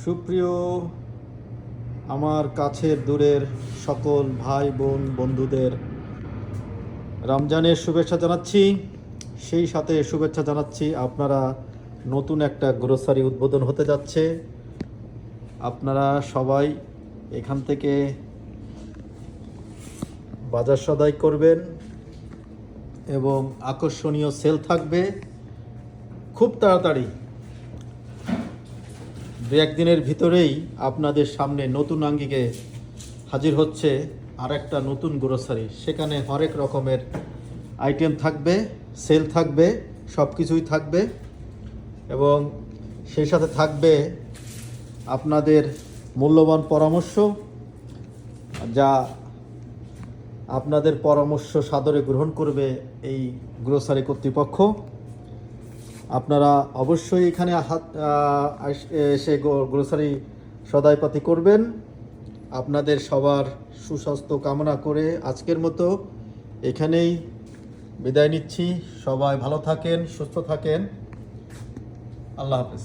সুপ্রিয় আমার কাছের দূরের সকল ভাই বোন বন্ধুদের রমজানের শুভেচ্ছা জানাচ্ছি। সেই সাথে শুভেচ্ছা জানাচ্ছি আপনারা নতুন একটা গ্রোসারি উদ্বোধন হতে যাচ্ছে। আপনারা সবাই এখান থেকে বাজার সদাই করবেন এবং আকর্ষণীয় সেল থাকবে। খুব তাড়াতাড়ি দু একদিনের ভিতরেই আপনাদের সামনে নতুন আঙ্গিকে হাজির হচ্ছে আর একটা নতুন গ্রোসারি। সেখানে হরেক রকমের আইটেম থাকবে, সেল থাকবে, সব কিছুই থাকবে এবং সেই সাথে থাকবে আপনাদের মূল্যবান পরামর্শ, যা আপনাদের পরামর্শ সাদরে গ্রহণ করবে এই গ্রোসারি কর্তৃপক্ষ। আপনারা অবশ্যই এখানে এসে গ্রোসারি সদাইপাতি করবেন। আপনাদের সবার সুস্বাস্থ্য কামনা করে আজকের মতো এখানেই বিদায় নিচ্ছি। সবাই ভালো থাকেন, সুস্থ থাকেন। আল্লাহ হাফেজ।